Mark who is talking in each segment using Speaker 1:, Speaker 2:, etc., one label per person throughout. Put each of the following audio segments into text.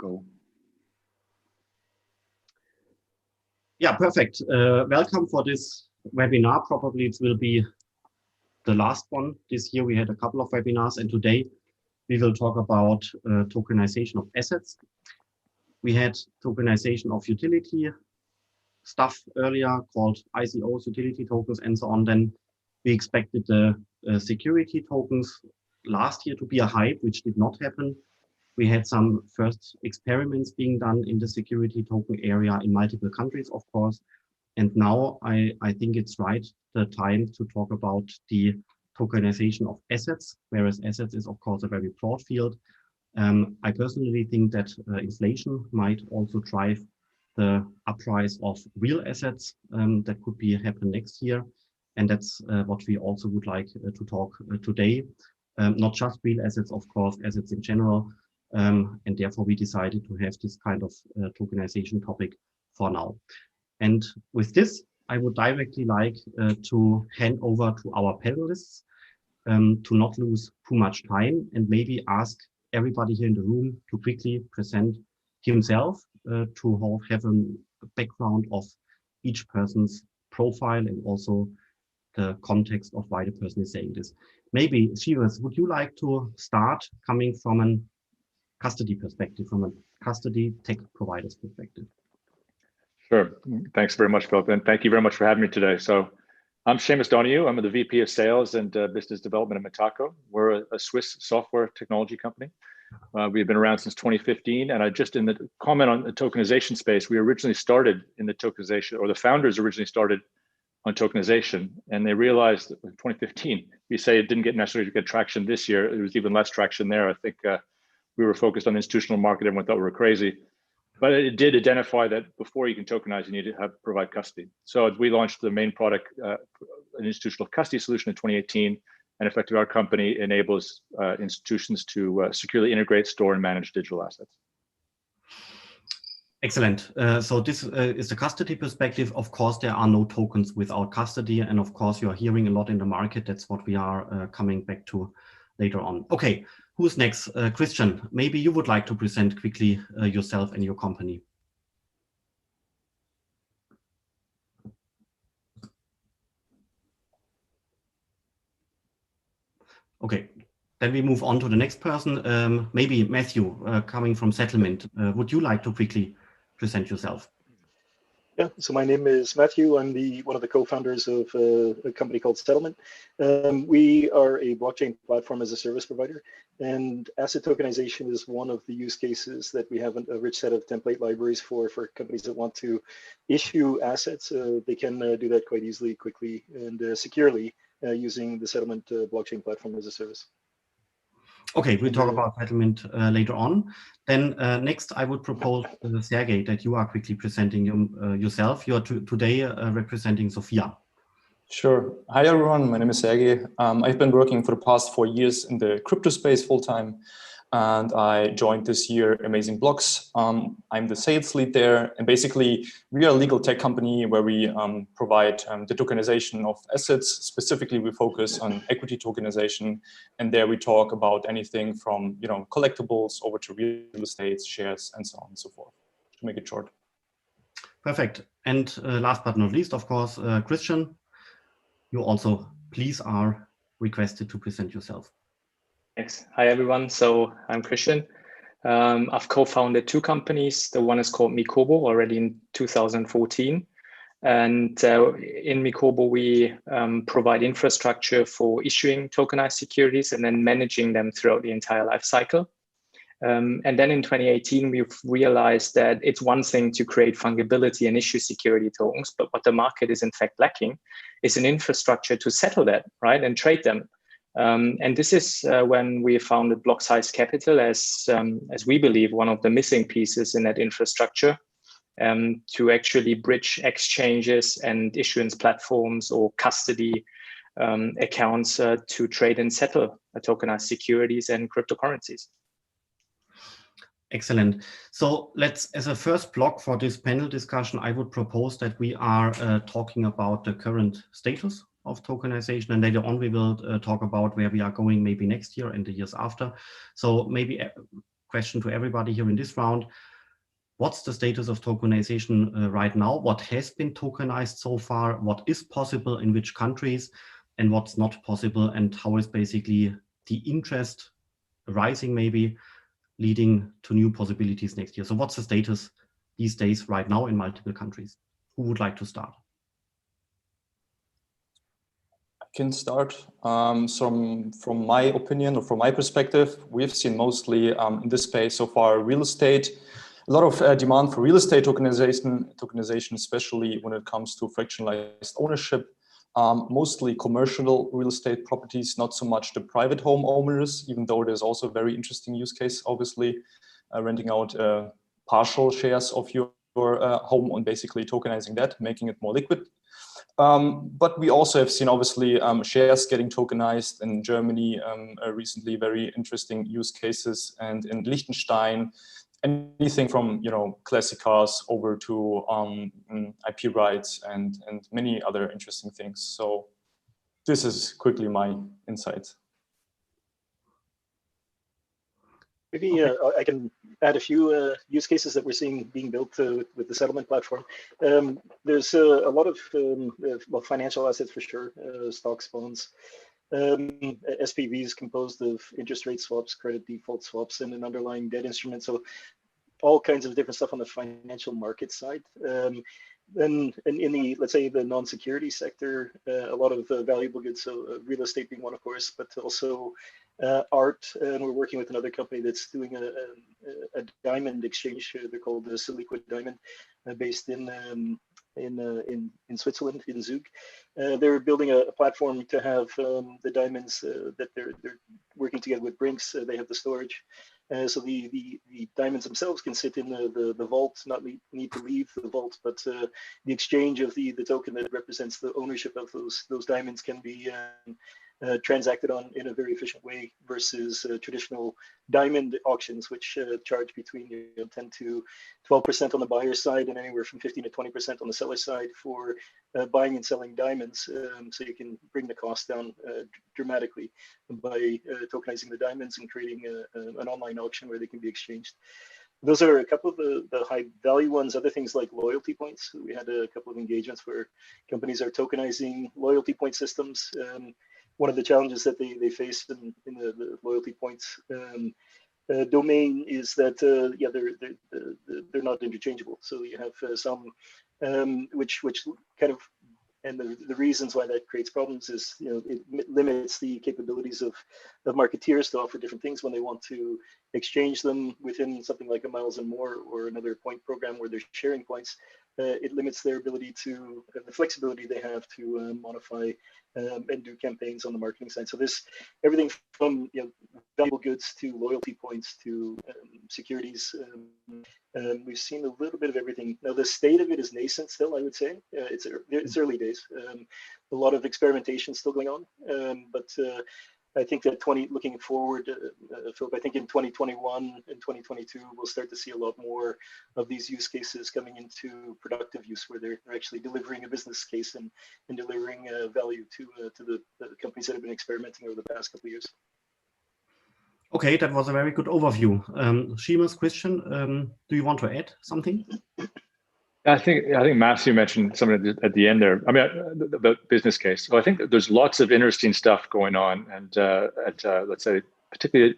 Speaker 1: go.
Speaker 2: Yeah, perfect. Welcome for this webinar. Probably it will be the last one this year. We had a couple of webinars, and today we will talk about tokenization of assets. We had tokenization of utility stuff earlier called ICOs, utility tokens, and so on. Then we expected the security tokens last year to be a hype, which did not happen. We had some first experiments being done in the security token area in multiple countries, of course. And now I think it's right, the time to talk about the tokenization of assets, whereas assets is, of course, a very broad field. I personally think that inflation might also drive the uprise of real assets that could be happen next year. And that's what we also would like to talk today. Not just real assets, of course, assets in general. And therefore we decided to have this kind of tokenization topic for now. And with this, I would directly like to hand over to our panelists to not lose too much time and maybe ask everybody here in the room to quickly present himself to have a background of each person's profile and also the context of why the person is saying this. Maybe, Shivas, would you like to start coming from a custody perspective, from a custody tech provider's perspective?
Speaker 3: Sure. Thanks very much, Philipp, and thank you very much for having me today. So I'm Seamus Donoghue. I'm the VP of Sales and Business Development at Metaco. We're a Swiss software technology company. We've been around since 2015, and I just in the comment on the tokenization space, we originally started in the tokenization, or the founders originally started on tokenization, and they realized that in 2015, we say it didn't necessarily get traction this year. There was even less traction there. I think we were focused on the institutional market. Everyone thought we were crazy. But it did identify that before you can tokenize, you need to provide custody. So we launched the main product, an institutional custody solution in 2018, and effectively our company enables institutions to securely integrate, store, and manage digital assets.
Speaker 2: Excellent. So this is the custody perspective. Of course, there are no tokens without custody. And of course, you are hearing a lot in the market. That's what we are coming back to later on. Okay, who's next? Christian, maybe you would like to present quickly yourself and your company. Okay, then we move on to the next person. Maybe Matthew, coming from Settlement. Would you like to quickly present yourself?
Speaker 4: Yeah, so my name is Matthew. I'm one of the co-founders of a company called Settlement. We are a blockchain platform as a service provider, and asset tokenization is one of the use cases that we have a rich set of template libraries for companies that want to issue assets. They can do that quite easily, quickly, and securely using the Settlement blockchain platform as a service.
Speaker 2: Okay, we'll talk about Settlement later on. Then next, I would propose, Sergey, that you are quickly presenting yourself. You are today representing Sophia.
Speaker 5: Sure. Hi, everyone. My name is Sergey. I've been working for the past 4 years in the crypto space full-time, and I joined this year Amazing Blocks. I'm the sales lead there, and basically we are a legal tech company where we provide the tokenization of assets. Specifically, we focus on equity tokenization, and there we talk about anything from collectibles over to real estate, shares, and so on and so forth, to make it short.
Speaker 2: Perfect. And last but not least, of course, Christian, you also please are requested to present yourself.
Speaker 6: Thanks. Hi, everyone. So I'm Christian. I've co-founded 2 companies. The one is called Mikobo already in 2014. And in Mikobo, we provide infrastructure for issuing tokenized securities and then managing them throughout the entire life cycle. And then in 2018, we've realized that it's one thing to create fungibility and issue security tokens, but what the market is in fact lacking is an infrastructure to settle that, right, and trade them. And this is when we founded Block Size Capital as we believe one of the missing pieces in that infrastructure to actually bridge exchanges and issuance platforms or custody accounts to trade and settle tokenized securities and cryptocurrencies.
Speaker 2: Excellent. So let's, as a first block for this panel discussion, I would propose that we are talking about the current status of tokenization, and later on we will talk about where we are going maybe next year and the years after. So maybe question to everybody here in this round. What's the status of tokenization right now? What has been tokenized so far? What is possible in which countries, and what's not possible? And how is basically the interest rising, maybe leading to new possibilities next year? So what's the status these days right now in multiple countries? Who would like to start?
Speaker 5: I can start. From my opinion, or from my perspective, we've seen mostly in this space so far real estate, a lot of demand for real estate tokenization, especially when it comes to fractionalized ownership, mostly commercial real estate properties, not so much the private homeowners, even though there's also a very interesting use case, obviously, renting out partial shares of your home and basically tokenizing that, making it more liquid. But we also have seen, obviously, shares getting tokenized in Germany recently, very interesting use cases, and in Liechtenstein, anything from classic cars over to IP rights and many other interesting things. So this is quickly my insight.
Speaker 4: Maybe I can add a few use cases that we're seeing being built with the settlement platform. There's a lot of well, financial assets for sure, stocks, bonds, SPVs composed of interest rate swaps, credit default swaps, and an underlying debt instrument. So all kinds of different stuff on the financial market side. Then in the, let's say, the non-security sector, a lot of valuable goods, so real estate being one, of course, but also art. And we're working with another company that's doing a diamond exchange. They're called the Siliquid Diamond, based in Switzerland, in Zug. They're building a platform to have the diamonds that they're working together with Brinks. They have the storage. So the diamonds themselves can sit in the vault, not need to leave the vault, but the exchange of the token that represents the ownership of those diamonds can be transacted on in a very efficient way versus traditional diamond auctions, which charge between 10 to 12% on the buyer side and anywhere from 15 to 20% on the seller side for buying and selling diamonds. So you can bring the cost down dramatically by tokenizing the diamonds and creating an online auction where they can be exchanged. Those are a couple of the high value ones. Other things like loyalty points. We had a couple of engagements where companies are tokenizing loyalty point systems. One of the challenges that they face in the loyalty points domain is that they're not interchangeable. So you have some which kind of, and the reasons why that creates problems is it limits the capabilities of marketeers to offer different things when they want to exchange them within something like a miles and more or another point program where they're sharing points. It limits their ability to the flexibility they have to modify and do campaigns on the marketing side. So this everything from valuable goods to loyalty points to securities. We've seen a little bit of everything. Now the state of it is nascent still, I would say. It's early days. A lot of experimentation still going on, but I think that looking forward, Philip, I think in 2021 and 2022, we'll start to see a lot more of these use cases coming into productive use where they're actually delivering a business case and delivering value to the companies that have been experimenting over the past couple of years.
Speaker 2: Okay, that was a very good overview. Seamus, Christian, do you want to add something?
Speaker 3: I think Matthew mentioned something at the end there. I mean, the business case. So I think that there's lots of interesting stuff going on, and let's say particularly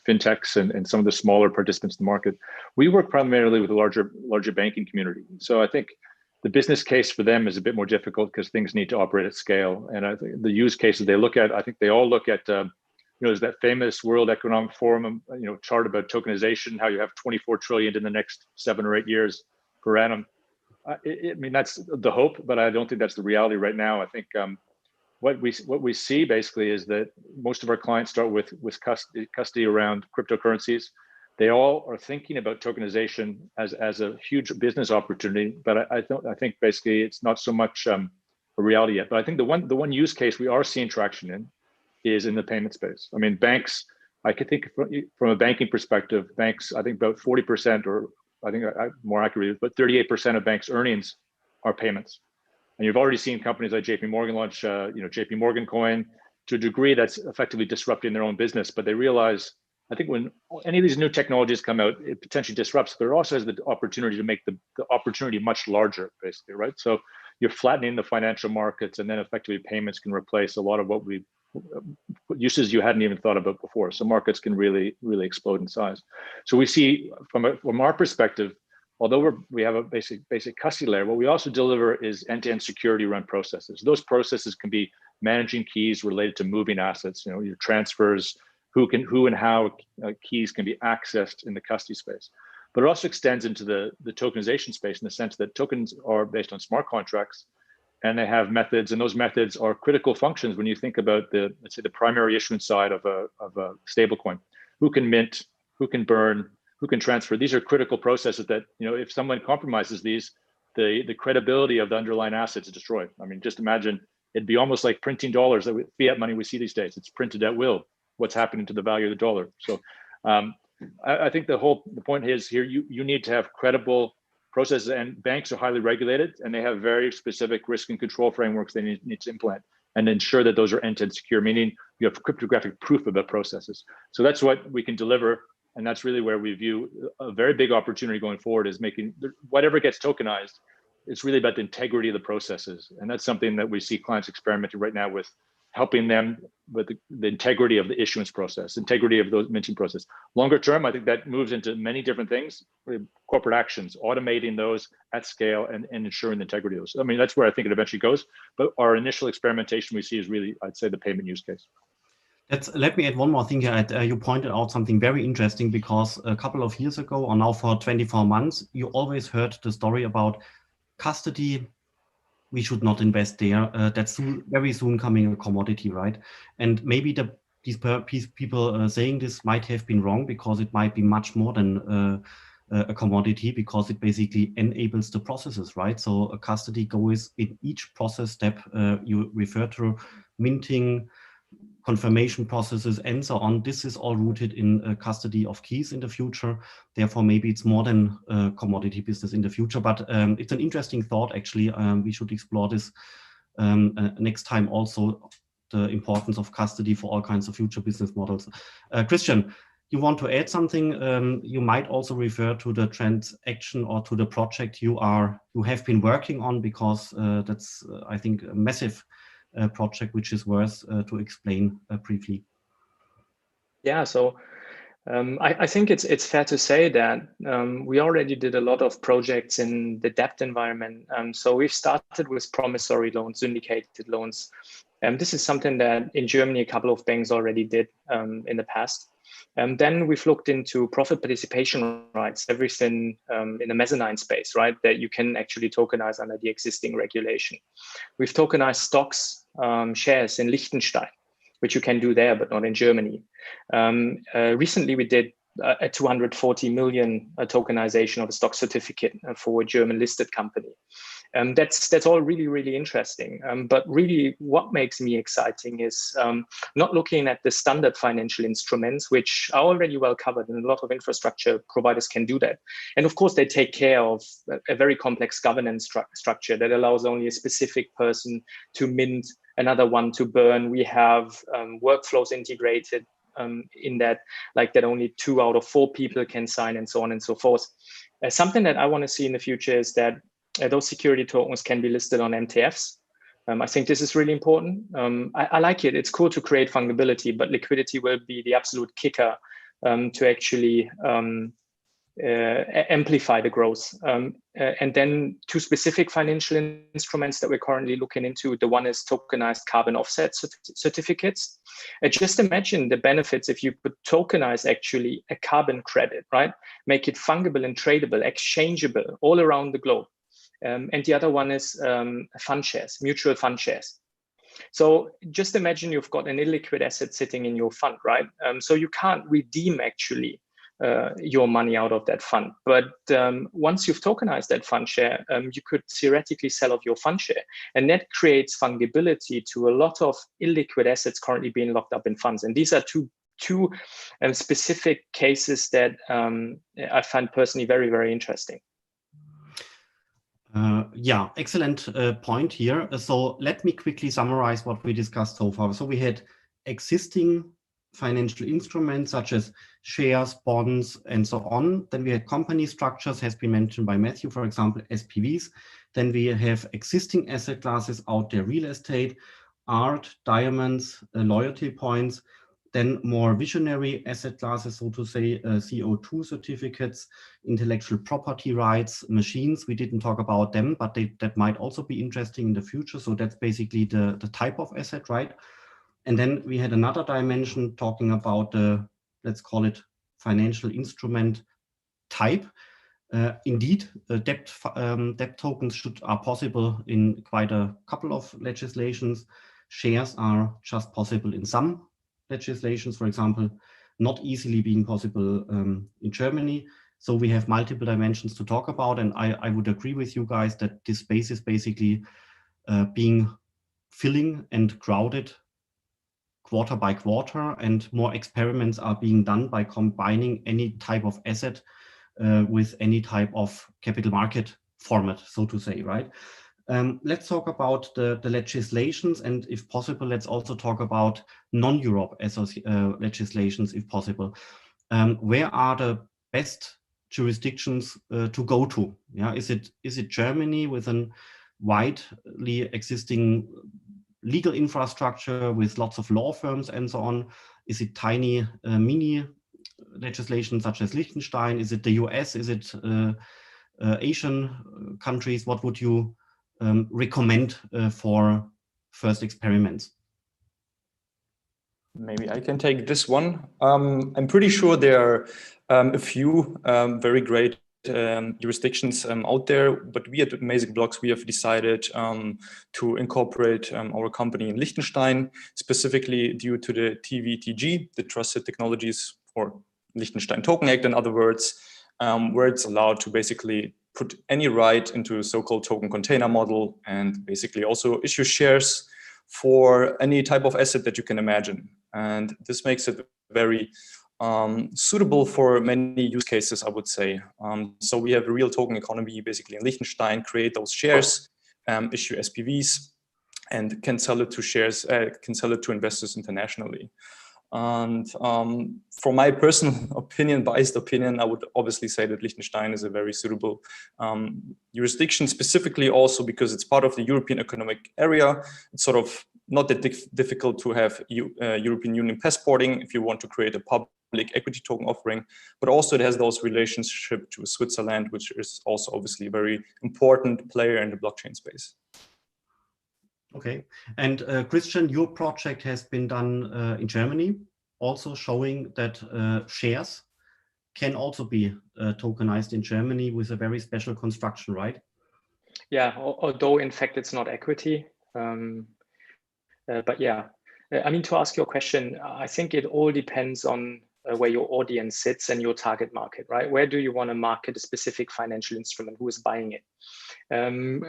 Speaker 3: fintechs and some of the smaller participants in the market. We work primarily with the larger banking community. So I think the business case for them is a bit more difficult because things need to operate at scale. And I think the use cases they look at, I think they all look at there's that famous World Economic Forum chart about tokenization, how you have 24 trillion in the next 7 or 8 years per annum. I mean, that's the hope, but I don't think that's the reality right now. I think what we see basically is that most of our clients start with custody around cryptocurrencies. They all are thinking about tokenization as a huge business opportunity, but I think basically it's not so much a reality yet. But I think the one use case we are seeing traction in is in the payment space. I mean, banks. I could think from a banking perspective, banks. I think about 40% or I think more accurately, but 38% of banks' earnings are payments. And you've already seen companies like JP Morgan launch, JP Morgan Coin. To a degree, that's effectively disrupting their own business. But they realize I think when any of these new technologies come out, it potentially disrupts, but it also has the opportunity to make the opportunity much larger, basically, right? So you're flattening the financial markets, and then effectively payments can replace a lot of what uses you hadn't even thought about before. So markets can really explode in size. So we see from our perspective, although we have a basic custody layer, what we also deliver is end-to-end security run processes. Those processes can be managing keys related to moving assets, you know, your transfers, who and how keys can be accessed in the custody space. But it also extends into the tokenization space in the sense that tokens are based on smart contracts, and they have methods, and those methods are critical functions when you think about let's say the primary issuance side of a stablecoin. Who can mint, who can burn, who can transfer? These are critical processes that, you know, if someone compromises these, the credibility of the underlying assets is destroyed. I mean, just imagine, it'd be almost like printing dollars, that fiat money we see these days. It's printed at will. What's happening to the value of the dollar? So I think the point is here, you need to have credible processes, and banks are highly regulated, and they have very specific risk and control frameworks they need to implement and ensure that those are end-to-end secure, meaning you have cryptographic proof of the processes. So that's what we can deliver. And that's really where we view a very big opportunity going forward, is making whatever gets tokenized, it's really about the integrity of the processes. And that's something that we see clients experimenting right now with, helping them with the integrity of the issuance process, integrity of those minting process. Longer term, I think that moves into many different things, corporate actions, automating those at scale and ensuring the integrity of those. I mean, that's where I think it eventually goes. But our initial experimentation we see is really, I'd say, the payment use case.
Speaker 2: Let me add one more thing here. You pointed out something very interesting, because a couple of years ago, or now for 24 months, you always heard the story about custody. We should not invest there. That's very soon coming a commodity, right? And maybe these people saying this might have been wrong, because it might be much more than a commodity, because it basically enables the processes, right? So a custody goes in each process step you refer to, minting, confirmation processes, and so on. This is all rooted in custody of keys in the future. Therefore, maybe it's more than a commodity business in the future. But it's an interesting thought, actually. We should explore this next time also, the importance of custody for all kinds of future business models. Christian, you want to add something? You might also refer to the transaction or to the project you have been working on, because that's, I think, a massive project which is worth to explain briefly.
Speaker 6: Yeah, so I think it's fair to say that we already did a lot of projects in the debt environment. So we've started with promissory loans, syndicated loans. This is something that in Germany a couple of banks already did in the past. Then we've looked into profit participation rights, everything in the mezzanine space, right, that you can actually tokenize under the existing regulation. We've tokenized stocks, shares in Liechtenstein, which you can do there, but not in Germany. Recently, we did a 240 million tokenization of a stock certificate for a German listed company. That's all really, really interesting. But really, what makes me exciting is not looking at the standard financial instruments, which are already well covered, and a lot of infrastructure providers can do that. And of course, they take care of a very complex governance structure that allows only a specific person to mint, another one to burn. We have workflows integrated in that, like that only 2 out of 4 people can sign, and so on and so forth. Something that I want to see in the future is that those security tokens can be listed on MTFs. I think this is really important. I like it. It's cool to create fungibility, but liquidity will be the absolute kicker to actually amplify the growth. And then 2 specific financial instruments that we're currently looking into. The one is tokenized carbon offset certificates. Just imagine the benefits if you could tokenize actually a carbon credit, right? Make it fungible and tradable, exchangeable all around the globe. And the other one is fund shares, mutual fund shares. So just imagine you've got an illiquid asset sitting in your fund, right? So you can't redeem actually your money out of that fund. But once you've tokenized that fund share, you could theoretically sell off your fund share. And that creates fungibility to a lot of illiquid assets currently being locked up in funds. And these are two specific cases that I find personally very, very interesting.
Speaker 2: Yeah, excellent point here. So let me quickly summarize what we discussed so far. So we had existing financial instruments such as shares, bonds, and so on. Then we had company structures, has been mentioned by Matthew, for example, SPVs. Then we have existing asset classes out there, real estate, art, diamonds, loyalty points. Then more visionary asset classes, so to say, CO2 certificates, intellectual property rights, machines. We didn't talk about them, but that might also be interesting in the future. So that's basically the type of asset, right? And then we had another dimension talking about the, let's call it financial instrument type. Indeed, debt tokens are possible in quite a couple of legislations. Shares are just possible in some legislations, for example, not easily being possible in Germany. So we have multiple dimensions to talk about, and I would agree with you guys that this space is basically filling and crowded quarter by quarter, and more experiments are being done by combining any type of asset with any type of capital market format, so to say, right? Let's talk about the legislations, and if possible, let's also talk about non-Europe legislations, if possible. Where are the best jurisdictions to go to? Yeah, is it Germany with a widely existing legal infrastructure with lots of law firms and so on? Is it tiny mini legislation such as Liechtenstein? Is it the US? Is it Asian countries? What would you recommend for first experiments?
Speaker 5: Maybe I can take this one. I'm pretty sure there are a few very great jurisdictions out there, but we at Amazing Blocks, we have decided to incorporate our company in Liechtenstein, specifically due to the TVTG, the Trusted Technologies or Liechtenstein Token Act, in other words, where it's allowed to basically put any right into a so-called token container model and basically also issue shares for any type of asset that you can imagine. And this makes it very suitable for many use cases, I would say. So we have a real token economy basically in Liechtenstein, create those shares, issue SPVs, and can sell it to investors internationally. And from my personal opinion, biased opinion, I would obviously say that Liechtenstein is a very suitable jurisdiction, specifically also because it's part of the European Economic Area. It's sort of not that difficult to have European Union passporting if you want to create a public equity token offering, but also it has those relationships to Switzerland, which is also obviously a very important player in the blockchain space.
Speaker 2: Okay, and Christian, your project has been done in Germany, also showing that shares can also be tokenized in Germany with a very special construction, right?
Speaker 6: Yeah, although in fact it's not equity, but yeah, I mean, to ask your question, I think it all depends on where your audience sits and your target market, right? Where do you want to market a specific financial instrument? Who is buying it?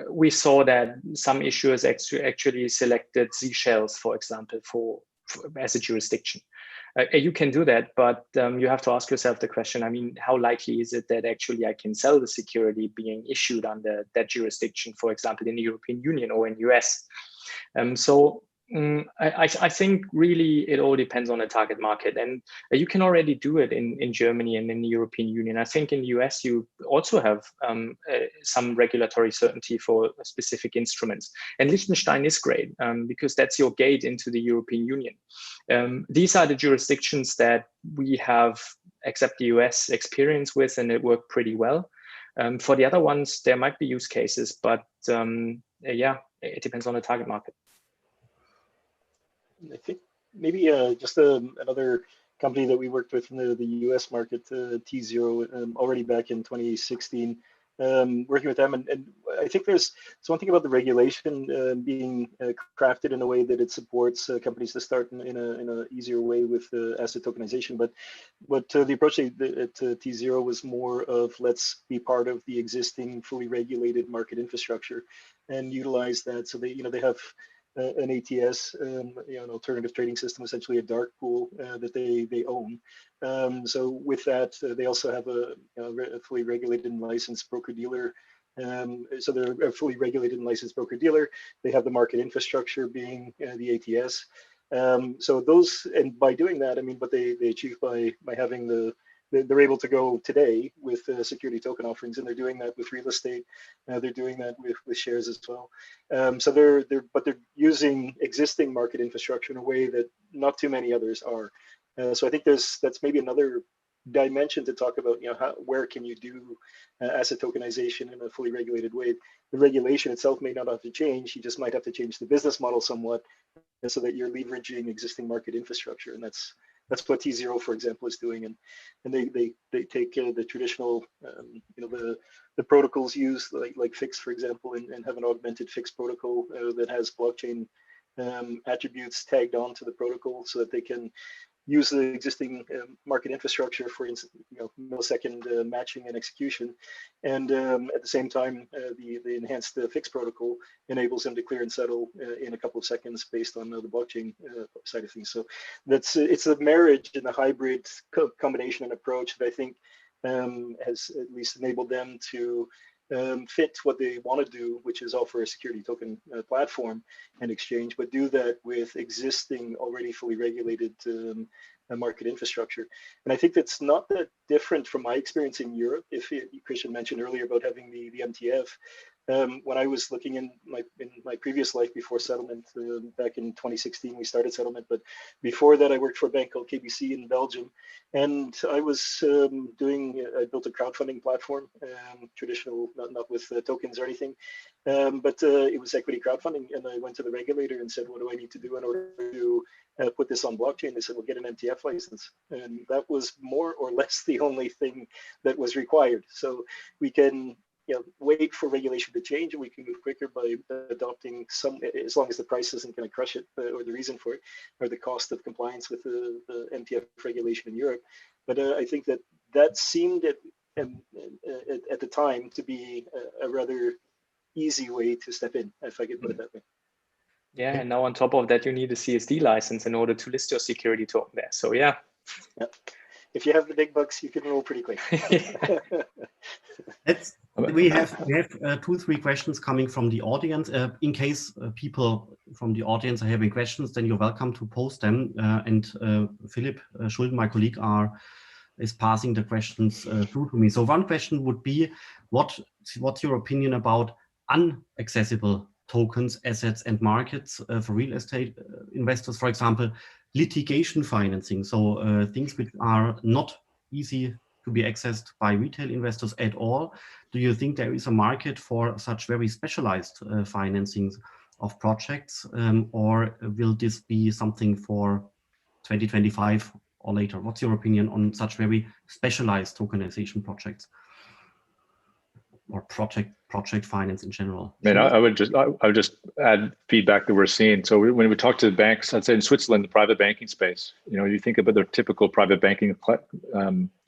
Speaker 6: We saw that some issuers actually selected Seychelles, for example, as a jurisdiction. You can do that, but you have to ask yourself the question, I mean, how likely is it that actually I can sell the security being issued under that jurisdiction, for example, in the European Union or in US? I think really it all depends on the target market, and you can already do it in Germany and in the European Union. I think in the US you also have some regulatory certainty for specific instruments, and Liechtenstein is great because that's your gate into the European Union. These are the jurisdictions that we have, except the US, experience with, and it worked pretty well. For the other ones, there might be use cases, but yeah, it depends on the target market.
Speaker 4: I think maybe just another company that we worked with in the US market, T0, already back in 2016, working with them. And I think there's one thing about the regulation being crafted in a way that it supports companies to start in a easier way with asset tokenization. But the approach at T0 was more of let's be part of the existing fully regulated market infrastructure and utilize that. So they have an ATS, an alternative trading system, essentially a dark pool that they own. So with that, they also have a fully regulated and licensed broker-dealer. So they're a fully regulated and licensed broker-dealer. They have the market infrastructure being the ATS. So those, and by doing that, I mean, what they achieve by having they're able to go today with security token offerings, and they're doing that with real estate. They're doing that with shares as well. So they're using existing market infrastructure in a way that not too many others are. So I think that's maybe another dimension to talk about. Where can you do asset tokenization in a fully regulated way? The regulation itself may not have to change. You just might have to change the business model somewhat, so that you're leveraging existing market infrastructure, and that's what T0, for example, is doing. And they take the traditional, the protocols used like Fix, for example, and have an augmented Fix protocol that has blockchain attributes tagged onto the protocol, so that they can use the existing market infrastructure, for instance, millisecond matching and execution, and at the same time, the enhanced Fix protocol enables them to clear and settle in a couple of seconds based on the blockchain side of things. So it's a marriage and a hybrid combination and approach that I think has at least enabled them to fit what they want to do, which is offer a security token platform and exchange, but do that with existing already fully regulated market infrastructure. And I think that's not that different from my experience in Europe. If Christian mentioned earlier about having the MTF, when I was looking in my previous life before settlement, back in 2016, we started settlement. But before that, I worked for a bank called KBC in Belgium, and I was I built a crowdfunding platform, traditional, not with tokens or anything, but it was equity crowdfunding. And I went to the regulator and said, what do I need to do in order to put this on blockchain? They said, well, get an MTF license. And that was more or less the only thing that was required. So we can wait for regulation to change, and we can move quicker by adopting some, as long as the price isn't going to crush it, or the reason for it, or the cost of compliance with the MTF regulation in Europe. But I think that seemed at the time to be a rather easy way to step in, if I could put it that way.
Speaker 6: Yeah, and now on top of that, you need a CSD license in order to list your security token there. So yeah.
Speaker 4: If you have the big bucks, you can roll pretty quick.
Speaker 2: We have 2-3 questions coming from the audience. In case people from the audience are having questions, then you're welcome to post them. And Philipp Schulden, my colleague, is passing the questions through to me. So one question would be, what's your opinion about unaccessible tokens, assets, and markets for real estate investors? For example, litigation financing, so things which are not easy to be accessed by retail investors at all. Do you think there is a market for such very specialized financings of projects, or will this be something for 2025 or later? What's your opinion on such very specialized tokenization projects or project finance in general?
Speaker 3: I would just add feedback that we're seeing. So when we talk to the banks, I'd say in Switzerland, the private banking space, you think about their typical private banking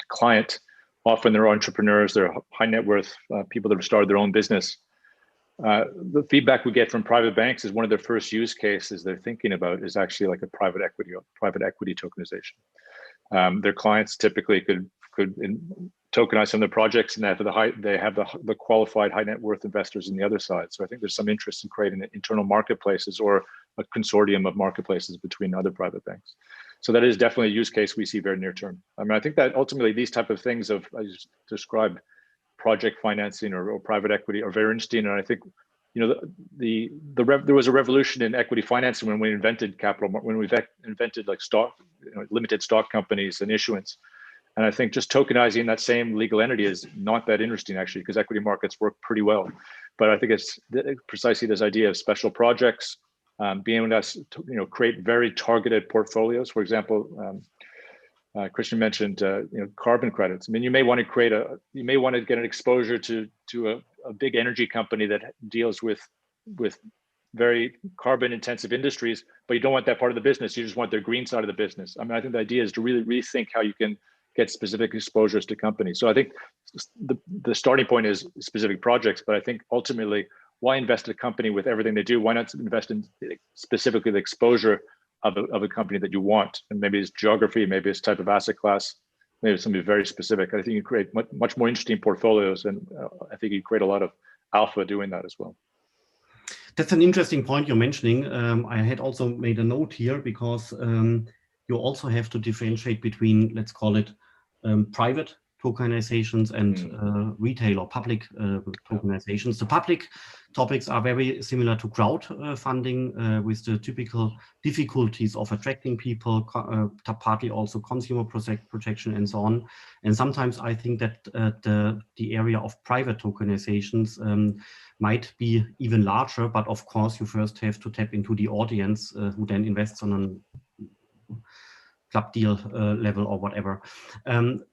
Speaker 3: client. Often they're entrepreneurs, they're high net worth people that have started their own business. The feedback we get from private banks is one of their first use cases they're thinking about is actually like a private equity tokenization. Their clients typically could tokenize some of their projects, and they have the qualified high net worth investors in the other side. So I think there's some interest in creating internal marketplaces or a consortium of marketplaces between other private banks. So that is definitely a use case we see very near term. I mean, I think that ultimately these type of things I just described, project financing or private equity, are very interesting. And I think there was a revolution in equity financing when we invented invented like stock, limited stock companies and issuance. And I think just tokenizing that same legal entity is not that interesting, actually, because equity markets work pretty well. But I think it's precisely this idea of special projects, being able to create very targeted portfolios. For example, Christian mentioned carbon credits. I mean, you may want to get an exposure to a big energy company that deals with very carbon intensive industries, but you don't want that part of the business. You just want their green side of the business. I mean, I think the idea is to really rethink how you can get specific exposures to companies. So I think the starting point is specific projects, but I think ultimately, why invest in a company with everything they do? Why not invest in specifically the exposure of a company that you want? And maybe it's geography, maybe it's type of asset class, maybe it's something very specific. I think you create much more interesting portfolios, and I think you create a lot of alpha doing that as well.
Speaker 2: That's an interesting point you're mentioning. I had also made a note here because you also have to differentiate between, let's call it, private tokenizations and retail or public tokenizations. The public topics are very similar to crowdfunding with the typical difficulties of attracting people, partly also consumer protection and so on. And sometimes I think that the area of private tokenizations might be even larger, but of course you first have to tap into the audience who then invests on a club deal level or whatever.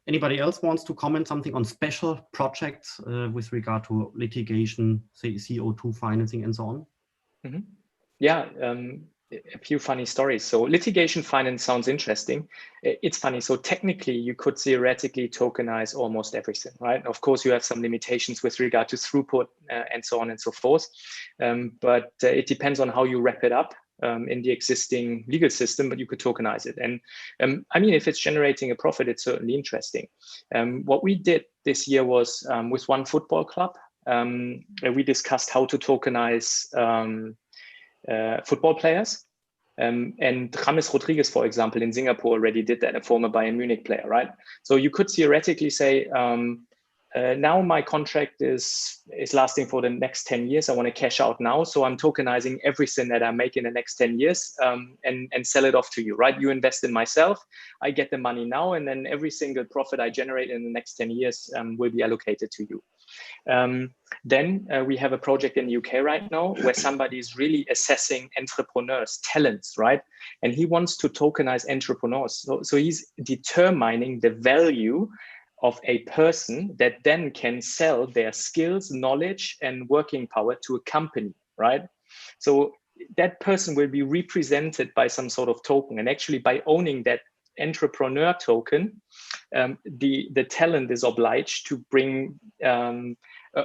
Speaker 2: Anybody else wants to comment something on special projects with regard to litigation, say CO2 financing and so on?
Speaker 6: Mm-hmm. Yeah, a few funny stories. So litigation finance sounds interesting. It's funny. So technically, you could theoretically tokenize almost everything, right? Of course, you have some limitations with regard to throughput and so on and so forth. But it depends on how you wrap it up in the existing legal system, but you could tokenize it. And I mean, if it's generating a profit, it's certainly interesting. What we did this year was with one football club, we discussed how to tokenize football players. And James Rodriguez, for example, in Singapore already did that, a former Bayern Munich player, right? So you could theoretically say, now my contract is lasting for the next 10 years. I want to cash out now. So I'm tokenizing everything that I make in the next 10 years and sell it off to you, right? You invest in myself, I get the money now, and then every single profit I generate in the next 10 years will be allocated to you. Then we have a project in the UK right now where somebody is really assessing entrepreneurs' talents, right? And he wants to tokenize entrepreneurs. So he's determining the value of a person that then can sell their skills, knowledge, and working power to a company, right? So that person will be represented by some sort of token. And actually by owning that entrepreneur token, the talent is obliged to bring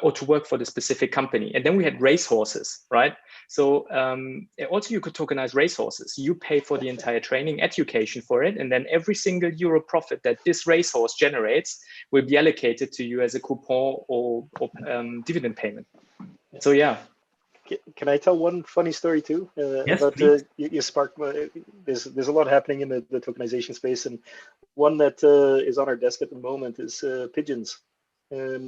Speaker 6: or to work for the specific company. And then we had racehorses, right? So also you could tokenize racehorses. You pay for the entire training, education for it, and then every single euro profit that this racehorse generates will be allocated to you as a coupon or dividend payment. So yeah.
Speaker 4: Can I tell one funny story too?
Speaker 2: Yes,
Speaker 4: about you sparked. There's a lot happening in the tokenization space, and one that is on our desk at the moment is pigeons.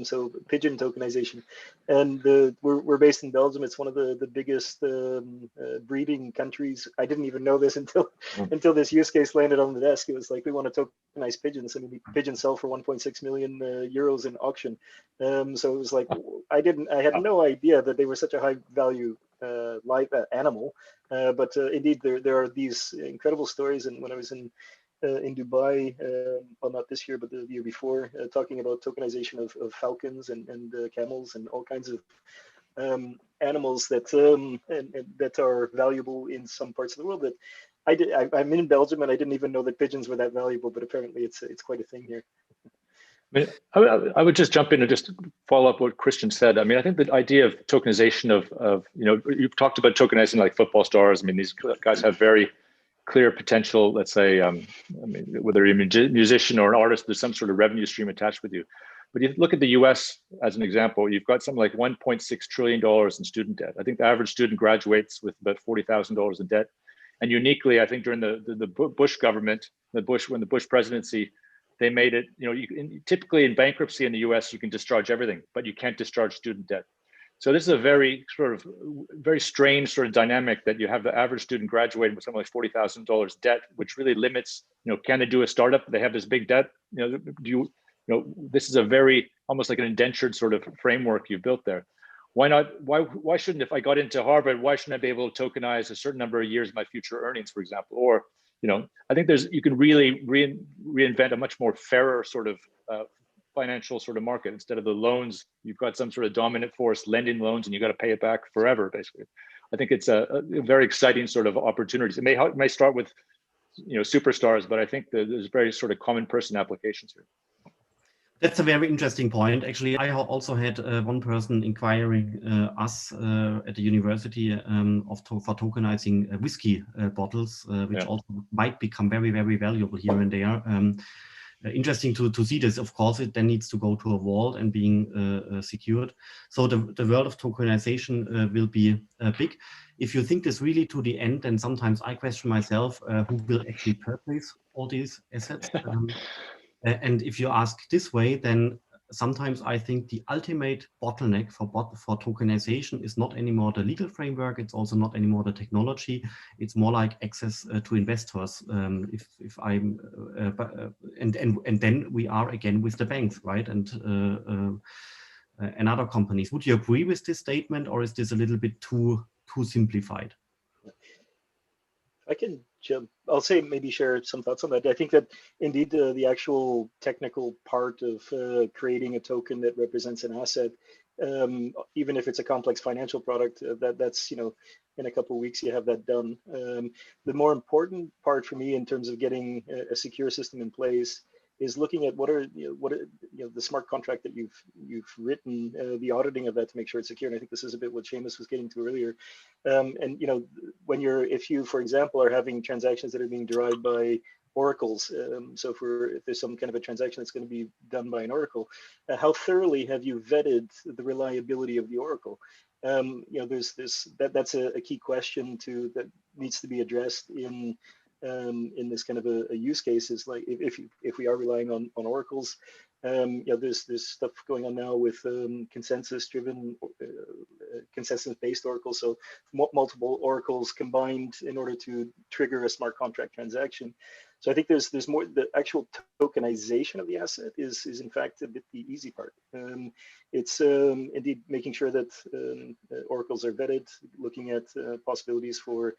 Speaker 4: So pigeon tokenization, and we're based in Belgium. It's one of the biggest breeding countries. I didn't even know this until this use case landed on the desk. It was like, we want to tokenize pigeons. I mean, pigeons sell for 1.6 million euros in auction. So it was like, I had no idea that they were such a high value live animal. But indeed, there are these incredible stories. And when I was in Dubai, well, not this year, but the year before, talking about tokenization of falcons and camels and all kinds of animals that that are valuable in some parts of the world. That I'm in Belgium, and I didn't even know that pigeons were that valuable, but apparently it's quite a thing here.
Speaker 3: I would just jump in and just follow up what Christian said. I mean, I think the idea of tokenization of you've talked about tokenizing like football stars. I mean, these guys have very clear potential, let's say, I mean, whether you're a musician or an artist, there's some sort of revenue stream attached with you. But you look at the US as an example, you've got something like $1.6 trillion in student debt. I think the average student graduates with about $40,000 in debt. And uniquely, I think during the Bush government, when the Bush presidency, they made it, typically in bankruptcy in the US, you can discharge everything, but you can't discharge student debt. So this is a very strange sort of dynamic that you have the average student graduating with something like $40,000 debt, which really limits, can they do a startup? They have this big debt. This is a very, almost like an indentured sort of framework you've built there. Why not? Why shouldn't, if I got into Harvard, why shouldn't I be able to tokenize a certain number of years of my future earnings, for example? Or, I think you can really reinvent a much more fairer sort of financial sort of market. Instead of the loans, you've got some sort of dominant force lending loans, and you got to pay it back forever, basically. I think it's a very exciting sort of opportunities. It may start with superstars, but I think there's very sort of common person applications here.
Speaker 2: That's a very interesting point. Actually, I also had one person inquiring us at the university for tokenizing whiskey bottles, which also might become very, very valuable here and there. interesting to see this. Of course, it then needs to go to a vault and being secured. So the world of tokenization will be big. If you think this really to the end, then sometimes I question myself, who will actually purchase all these assets? And if you ask this way, then sometimes I think the ultimate bottleneck for tokenization is not anymore the legal framework. It's also not anymore the technology. It's more like access to investors. If I'm and then we are again with the banks, right? And other companies. Would you agree with this statement, or is this a little bit too simplified?
Speaker 4: I can jump. I'll say maybe share some thoughts on that. I think that indeed the actual technical part of creating a token that represents an asset, even if it's a complex financial product, that's in a couple of weeks you have that done. The more important part for me in terms of getting a secure system in place is looking at what are the smart contract that you've written, the auditing of that to make sure it's secure. And I think this is a bit what Seamus was getting to earlier. And if you, for example, are having transactions that are being derived by oracles, so if there's some kind of a transaction that's going to be done by an oracle, how thoroughly have you vetted the reliability of the oracle? That's a key question that needs to be addressed in this kind of a use case. Is like if we are relying on oracles, there's stuff going on now with consensus-driven, consensus-based oracles. So multiple oracles combined in order to trigger a smart contract transaction. So I think there's more. The actual tokenization of the asset is in fact a bit the easy part. It's indeed making sure that oracles are vetted, looking at possibilities for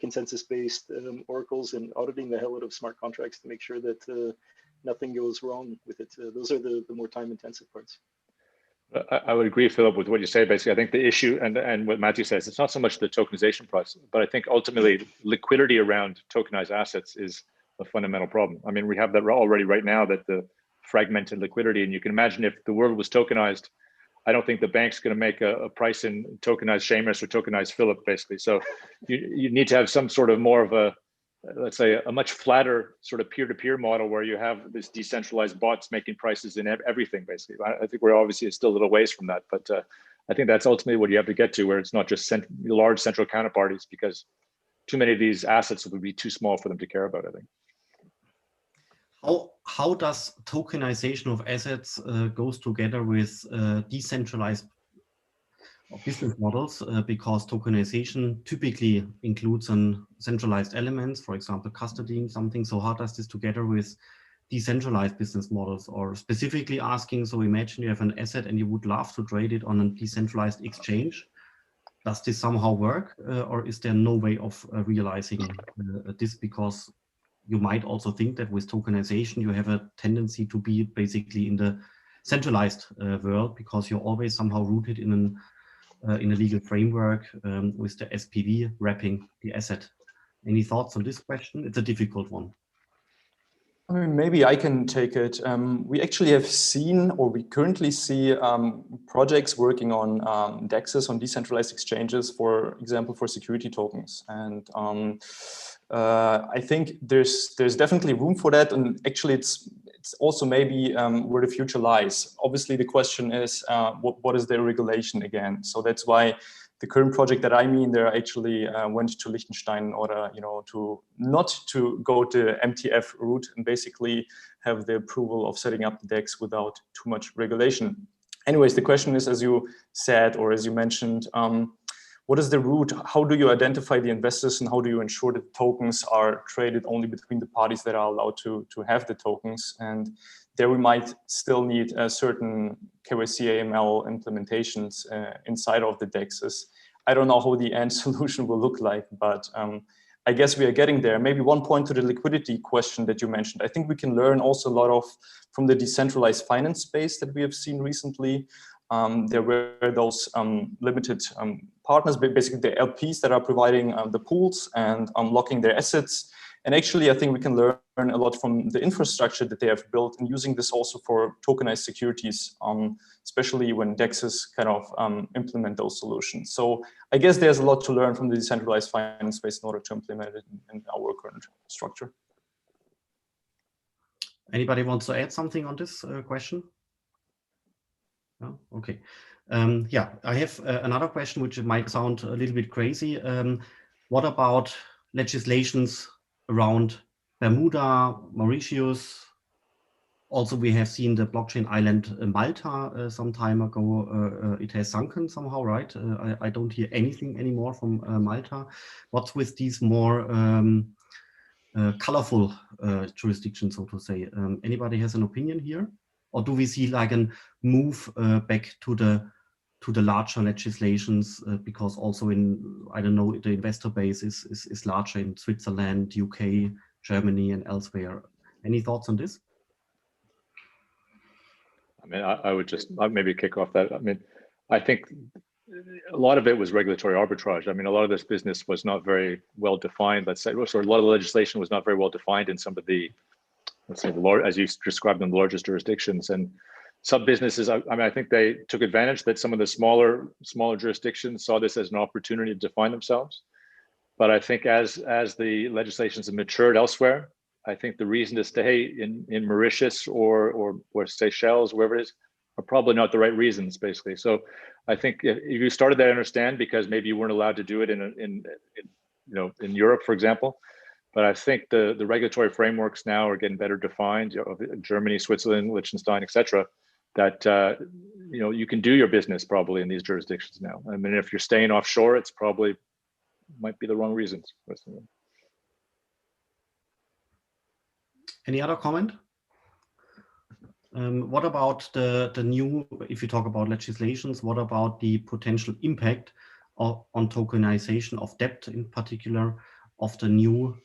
Speaker 4: consensus-based oracles, and auditing the hell out of smart contracts to make sure that nothing goes wrong with it. Those are the more time-intensive parts.
Speaker 3: I would agree, Philip, with what you say. Basically, I think the issue and what Matthew says, it's not so much the tokenization process, but I think ultimately liquidity around tokenized assets is a fundamental problem. I mean, we have that already right now, that the fragmented liquidity, and you can imagine if the world was tokenized, I don't think the bank's going to make a price in tokenized Seamus or tokenized Philipp, basically. So you need to have some sort of more of a, let's say, a much flatter sort of peer-to-peer model where you have this decentralized bots making prices in everything, basically. I think we're obviously still a little ways from that, but I think that's ultimately what you have to get to, where it's not just large central counterparties, because too many of these assets would be too small for them to care about, I think.
Speaker 2: How does tokenization of assets goes together with decentralized business models? Because tokenization typically includes some centralized elements, for example, custodying something. So how does this together with decentralized business models? Or specifically asking, so imagine you have an asset and you would love to trade it on a decentralized exchange. Does this somehow work, or is there no way of realizing this? Because you might also think that with tokenization, you have a tendency to be basically in the centralized world, because you're always somehow rooted in a legal framework with the SPV wrapping the asset. Any thoughts on this question? It's a difficult one.
Speaker 5: I mean, maybe I can take it. We actually have seen, or we currently see, projects working on DEXs, on decentralized exchanges, for example, for security tokens. And I think there's definitely room for that. And actually, it's also maybe where the future lies. Obviously, the question is, what is the regulation again? So that's why the current project that I mean, they actually went to Liechtenstein in order, to not to go the MTF route and basically have the approval of setting up the DEX without too much regulation. Anyways, the question is, as you said, or as you mentioned, what is the route? How do you identify the investors, and how do you ensure that tokens are traded only between the parties that are allowed to have the tokens? And there we might still need a certain KYC AML implementations inside of the DEXs. I don't know how the end solution will look like, but I guess we are getting there. Maybe one point to the liquidity question that you mentioned. I think we can learn also a lot from the decentralized finance space that we have seen recently. There were those limited partners, basically the LPs that are providing the pools and unlocking their assets. And actually, I think we can learn a lot from the infrastructure that they have built, and using this also for tokenized securities, especially when DEXs kind of implement those solutions. So I guess there's a lot to learn from the decentralized finance space in order to implement it in our current structure.
Speaker 2: Anybody wants to add something on this question? No? Okay. Yeah, I have another question which might sound a little bit crazy. What about legislations around Bermuda, Mauritius? Also, we have seen the blockchain island Malta some time ago. It has sunken somehow, right? I don't hear anything anymore from Malta. What's with these more colorful jurisdictions, so to say? Anybody has an opinion here? Or do we see like a move back to the larger legislations because also in, I don't know, the investor base is larger in Switzerland, UK, Germany, and elsewhere. Any thoughts on this?
Speaker 3: I mean, I would just maybe kick off that. I mean, I think a lot of it was regulatory arbitrage. I mean, a lot of this business was not very well defined. Let's say, or a lot of the legislation was not very well defined in some of the, let's say, as you described them, the largest jurisdictions. And some businesses, I mean, I think they took advantage that some of the smaller jurisdictions saw this as an opportunity to define themselves. But I think as the legislations have matured elsewhere, I think the reason to stay in Mauritius or Seychelles, wherever it is, are probably not the right reasons, basically. So I think if you started that, I understand, because maybe you weren't allowed to do it in Europe, for example. But I think the regulatory frameworks now are getting better defined. Germany, Switzerland, Liechtenstein, etc. That you can do your business probably in these jurisdictions now. I mean, if you're staying offshore, it's probably might be the wrong reasons.
Speaker 2: Any other comment? What about the new, if you talk about legislations, what about the potential impact on tokenization of debt, in particular, of the new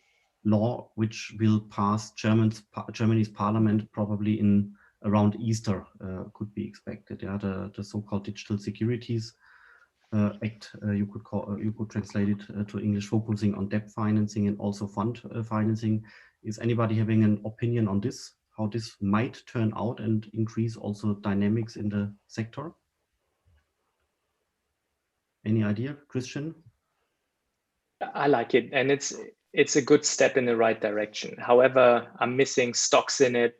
Speaker 2: law, which will pass Germany's parliament probably in around Easter, could be expected? Yeah, the so-called Digital Securities Act, you could translate it to English, focusing on debt financing and also fund financing. Is anybody having an opinion on this? How this might turn out and increase also dynamics in the sector? Any idea, Christian?
Speaker 6: I like it, and it's a good step in the right direction. However, I'm missing stocks in it,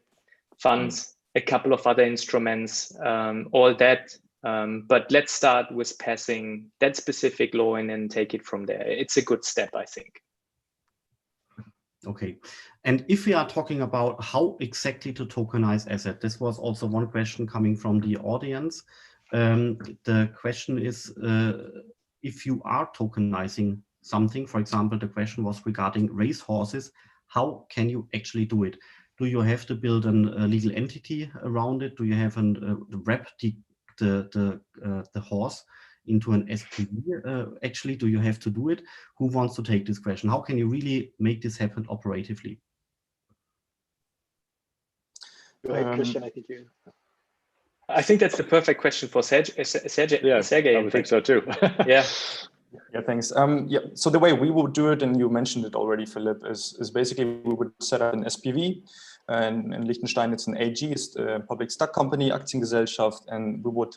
Speaker 6: funds, a couple of other instruments, all that. But let's start with passing that specific law and then take it from there. It's a good step, I think.
Speaker 2: Okay, and if we are talking about how exactly to tokenize asset, this was also one question coming from the audience. The question is, if you are tokenizing something, for example, the question was regarding racehorses, how can you actually do it? Do you have to build a legal entity around it? Do you have wrap the horse into an SPV? Actually, do you have to do it? Who wants to take this question? How can you really make this happen operatively?
Speaker 4: Go ahead, Christian.
Speaker 6: I think that's the perfect question for Sergey.
Speaker 3: Yeah,
Speaker 6: Sergey,
Speaker 3: I would think so too.
Speaker 6: Yeah.
Speaker 5: Yeah, thanks. Yeah, so the way we would do it, and you mentioned it already, Philipp, is basically we would set up an SPV, and in Liechtenstein it's an AG, it's a public stock company, Aktiengesellschaft, and we would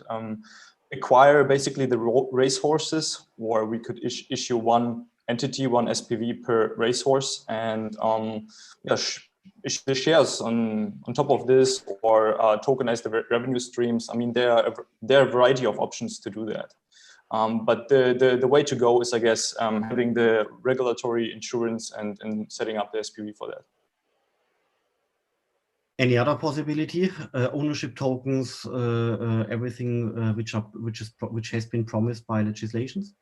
Speaker 5: acquire basically the racehorses, or we could issue one entity, one SPV per racehorse, and issue the shares on top of this, or tokenize the revenue streams. I mean, there are a variety of options to do that. But the way to go is, I guess, having the regulatory insurance and setting up the SPV for that.
Speaker 2: Any other possibility? Ownership tokens, everything which has been promised by legislations?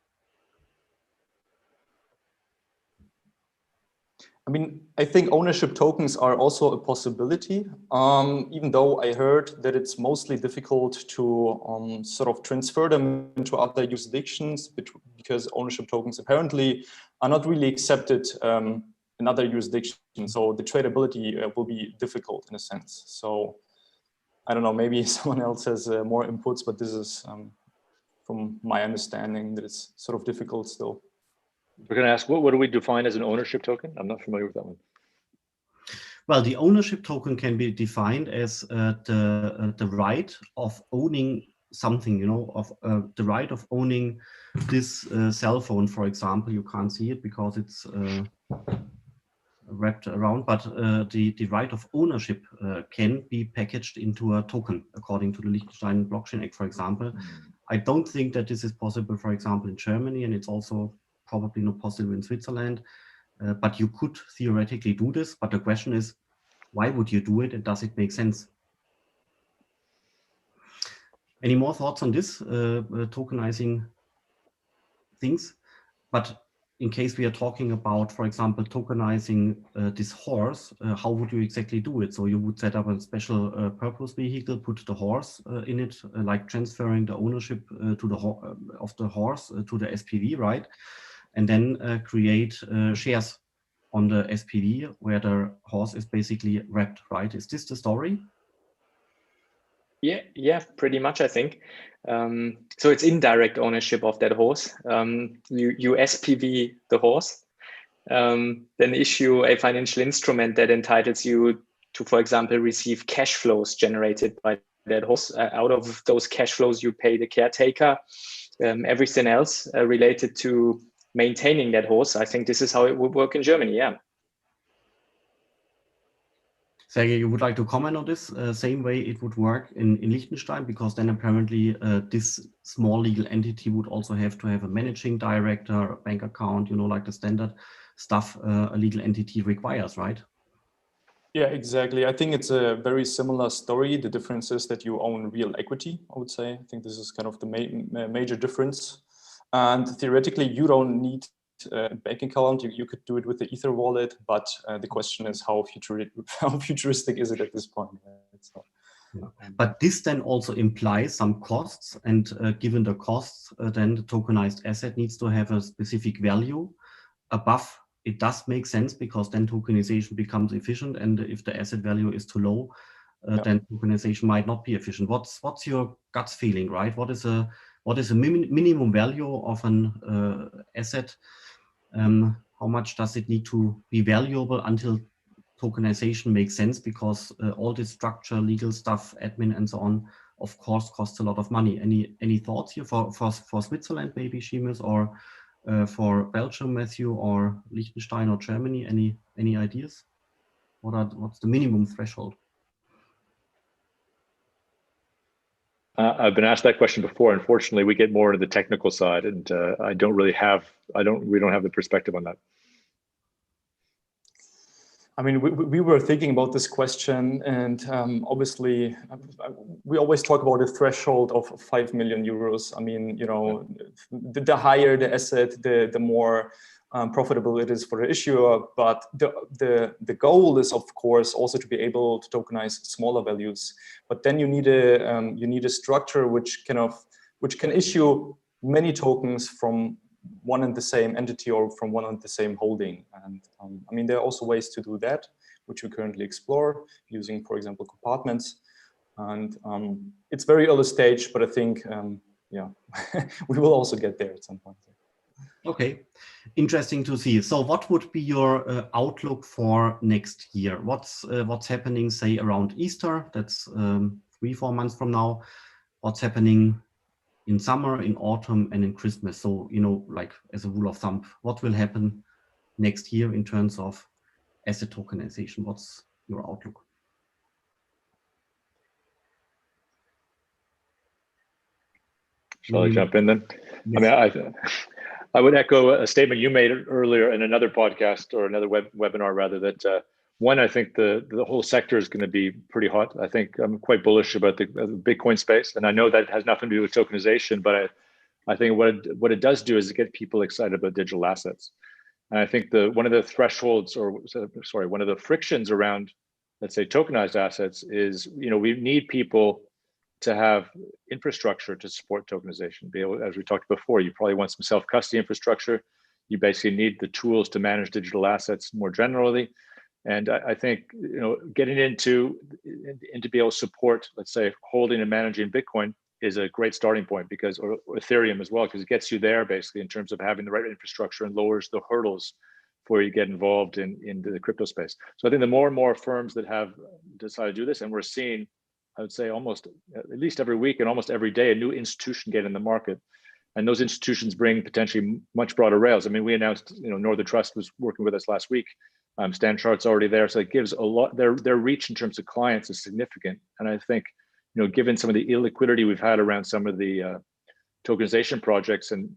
Speaker 5: I mean, I think ownership tokens are also a possibility, even though I heard that it's mostly difficult to sort of transfer them into other jurisdictions, because ownership tokens apparently are not really accepted in other jurisdictions. So the tradability will be difficult in a sense. So I don't know, maybe someone else has more inputs, but this is from my understanding that it's sort of difficult still.
Speaker 3: We're going to ask, what do we define as an ownership token? I'm not familiar with that one.
Speaker 2: Well, the ownership token can be defined as the right of owning something, you know, of the right of owning this cell phone, for example. You can't see it because it's wrapped around, but the right of ownership can be packaged into a token according to the Liechtenstein Blockchain Act, for example. I don't think that this is possible, for example, in Germany, and it's also probably not possible in Switzerland, but you could theoretically do this. But the question is, why would you do it, and does it make sense? Any more thoughts on this, tokenizing things? But in case we are talking about, for example, tokenizing this horse, how would you exactly do it? So you would set up a special purpose vehicle, put the horse in it, like transferring the ownership to the of the horse to the SPV, right? And then create shares on the SPV where the horse is basically wrapped, right? Is this the story?
Speaker 6: Yeah, pretty much, I think. So it's indirect ownership of that horse. You SPV the horse, then issue a financial instrument that entitles you to, for example, receive cash flows generated by that horse. Out of those cash flows, you pay the caretaker, everything else related to maintaining that horse. I think this is how it would work in Germany, yeah.
Speaker 2: Sergey, you would like to comment on this same way it would work in Liechtenstein, because then apparently this small legal entity would also have to have a managing director, a bank account, you know, like the standard stuff a legal entity requires, right?
Speaker 5: Yeah, exactly. I think it's a very similar story. The difference is that you own real equity, I would say. I think this is kind of the major difference. And theoretically, you don't need a bank account. You could do it with the Ether wallet, but the question is how futuristic is it at this point? So,
Speaker 2: yeah. But this then also implies some costs, and given the costs, then the tokenized asset needs to have a specific value above. It does make sense, because then tokenization becomes efficient, and if the asset value is too low, then tokenization might not be efficient. What's your gut feeling, right? What is a minimum value of an asset? How much does it need to be valuable until tokenization makes sense? Because all this structure, legal stuff, admin, and so on, of course, costs a lot of money. Any thoughts here for Switzerland, maybe Seamus, or for Belgium, Matthew, or Liechtenstein or Germany? Any ideas? What's the minimum threshold?
Speaker 3: I've been asked that question before. Unfortunately, we get more into the technical side, and we don't have the perspective on that.
Speaker 5: I mean, we were thinking about this question, and obviously, we always talk about a threshold of 5 million euros. I mean, you know, the higher the asset, the more profitable it is for the issuer. But the goal is, of course, also to be able to tokenize smaller values. But then you need a structure which can issue many tokens from one and the same entity or from one and the same holding. And I mean, there are also ways to do that, which we currently explore using, for example, compartments. And it's very early stage, but I think, yeah, we will also get there at some point.
Speaker 2: Okay, interesting to see. So what would be your outlook for next year? What's happening, say, around Easter? That's 3-4 months from now. What's happening in summer, in autumn, and in Christmas? So, you know, like as a rule of thumb, what will happen next year in terms of asset tokenization? What's your outlook?
Speaker 3: Shall I jump in then? Yes. I mean, I would echo a statement you made earlier in another podcast, or another webinar rather, that one, I think the whole sector is going to be pretty hot. I think I'm quite bullish about the Bitcoin space, and I know that has nothing to do with tokenization, but I think what it does do is get people excited about digital assets. And I think one of the thresholds, or sorry, one of the frictions around, let's say, tokenized assets is, you know, we need people to have infrastructure to support tokenization. Be able, as we talked before, you probably want some self-custody infrastructure. You basically need the tools to manage digital assets more generally. And I think, you know, getting into be able to support, let's say, holding and managing Bitcoin is a great starting point, because, or Ethereum as well, because it gets you there basically in terms of having the right infrastructure and lowers the hurdles before you get involved in the crypto space. So I think the more and more firms that have decided to do this, and we're seeing, I would say, almost at least every week and almost every day, a new institution get in the market. And those institutions bring potentially much broader rails. I mean, we announced, you know, Northern Trust was working with us last week Stan Chart's already there, so it gives a lot. Their reach in terms of clients is significant, and I think, you know, given some of the illiquidity we've had around some of the tokenization projects, and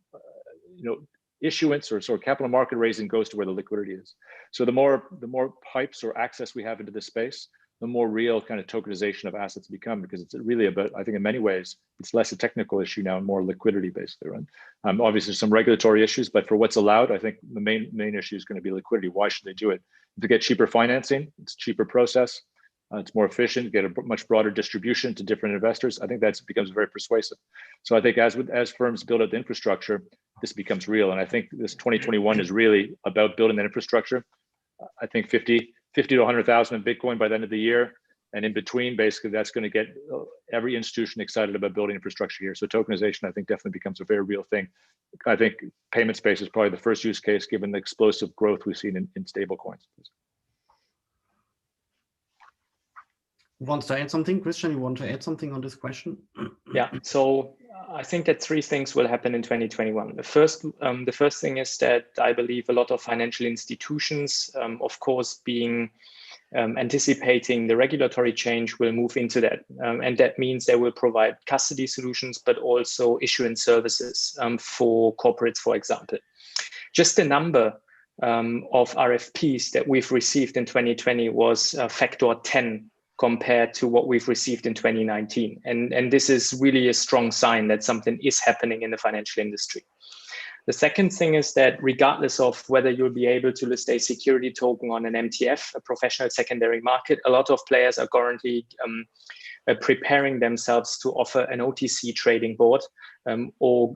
Speaker 3: you know, issuance or sort of capital market raising goes to where the liquidity is. So the more pipes or access we have into this space, the more real kind of tokenization of assets become, because it's really about, I think in many ways, it's less a technical issue now and more liquidity basically, right? Obviously there's some regulatory issues, but for what's allowed, I think the main issue is going to be liquidity. Why should they do it? To get cheaper financing, it's a cheaper process, it's more efficient, get a much broader distribution to different investors. I think that becomes very persuasive. So I think as firms build out the infrastructure, this becomes real. And I think this 2021 is really about building that infrastructure. I think 50 to 100,000 in Bitcoin by the end of the year. And in between, basically, that's going to get every institution excited about building infrastructure here. So tokenization, I think, definitely becomes a very real thing. I think payment space is probably the first use case, given the explosive growth we've seen in stable coins.
Speaker 2: Who wants to add something? Christian, you want to add something on this question?
Speaker 6: Yeah, so I think that three things will happen in 2021. The first thing is that I believe a lot of financial institutions, of course, anticipating the regulatory change, will move into that. And that means they will provide custody solutions, but also issuance services for corporates, for example. Just the number of RFPs that we've received in 2020 was factor 10 compared to what we've received in 2019. And this is really a strong sign that something is happening in the financial industry. The second thing is that regardless of whether you'll be able to list a security token on an MTF, a professional secondary market, a lot of players are currently preparing themselves to offer an OTC trading board or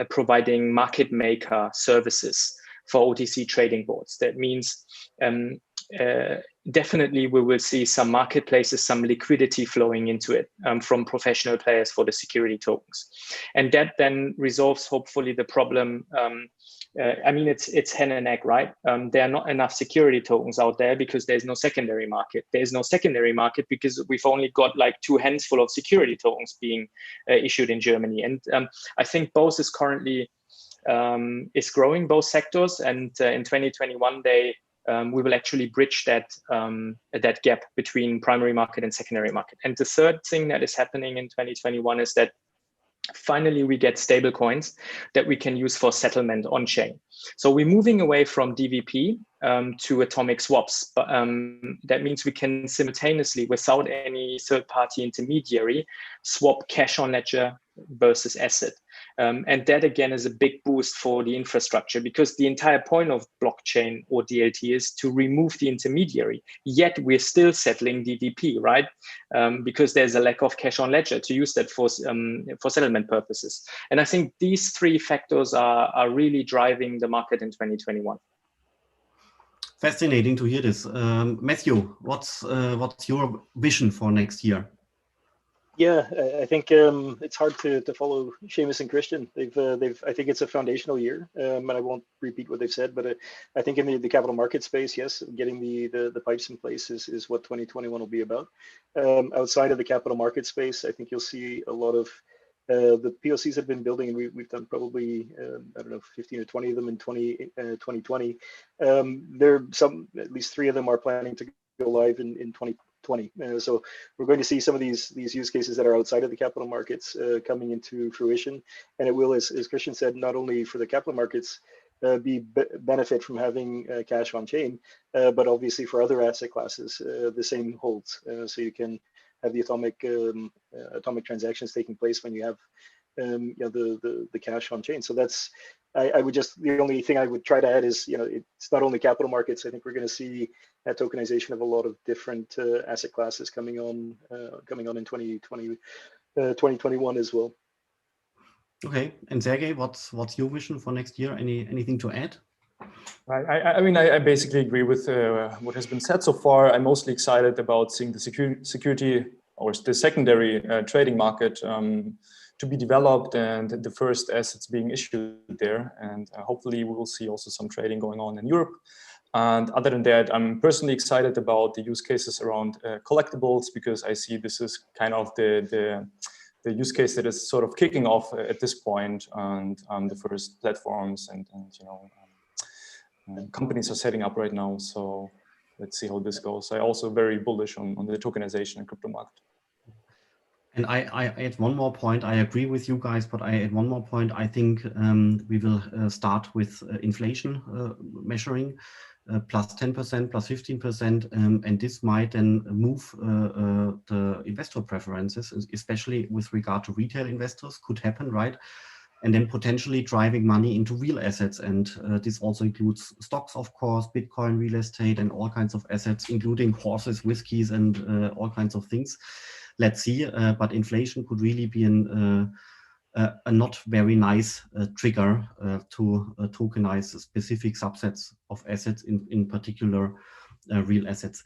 Speaker 6: providing market maker services for OTC trading boards. That means definitely we will see some marketplaces, some liquidity flowing into it from professional players for the security tokens. And that then resolves hopefully the problem. I mean, it's hen and egg, right? There are not enough security tokens out there because there's no secondary market. There's no secondary market because we've only got like 2 handfuls of security tokens being issued in Germany. And I think both is currently is growing, both sectors. And in 2021, we will actually bridge that gap between primary market and secondary market. And the third thing that is happening in 2021 is that finally we get stable coins that we can use for settlement on chain. So we're moving away from DVP to atomic swaps. But that means we can simultaneously, without any third-party intermediary, swap cash on ledger versus asset. And that again is a big boost for the infrastructure, because the entire point of blockchain or DLT is to remove the intermediary. Yet we're still settling DVP, right? Because there's a lack of cash on ledger to use that for settlement purposes. And I think these three factors are really driving the market in 2021.
Speaker 2: Fascinating to hear this. Matthew, what's your vision for next year?
Speaker 4: Yeah, I think it's hard to follow Seamus and Christian. I think it's a foundational year, and I won't repeat what they've said, but I think in the capital market space, yes, getting the pipes in place is what 2021 will be about. Outside of the capital market space, I think you'll see a lot of the POCs have been building, and we've done probably, I don't know, 15 or 20 of them in 2020. There are at least 3 of them are planning to go live in 2020. So we're going to see some of these use cases that are outside of the capital markets coming into fruition, and it will, as Christian said, not only for the capital markets benefit from having cash on chain, but obviously for other asset classes the same holds. So you can have the atomic transactions taking place when you have the cash on chain. So that's the only thing I would try to add is, it's not only capital markets. I think we're going to see that tokenization of a lot of different asset classes coming on in 2021 as well.
Speaker 2: Okay, and Sergey, what's your vision for next year? Anything to add?
Speaker 5: I mean, I basically agree with what has been said so far. I'm mostly excited about seeing the security or the secondary trading market to be developed and the first assets being issued there. And hopefully we will see also some trading going on in Europe. And other than that, I'm personally excited about the use cases around collectibles, because I see this is kind of the use case that is sort of kicking off at this point, and the first platforms and companies are setting up right now. So let's see how this goes. I also very bullish on the tokenization and crypto market.
Speaker 2: And I add one more point. I agree with you guys, but I add one more point. I think we will start with inflation measuring, plus 10%, plus 15%, and this might then move the investor preferences, especially with regard to retail investors, could happen, right? And then potentially driving money into real assets. And this also includes stocks, of course, Bitcoin, real estate, and all kinds of assets, including horses, whiskeys, and all kinds of things. Let's see, but inflation could really be a not very nice trigger to tokenize specific subsets of assets, in particular real assets.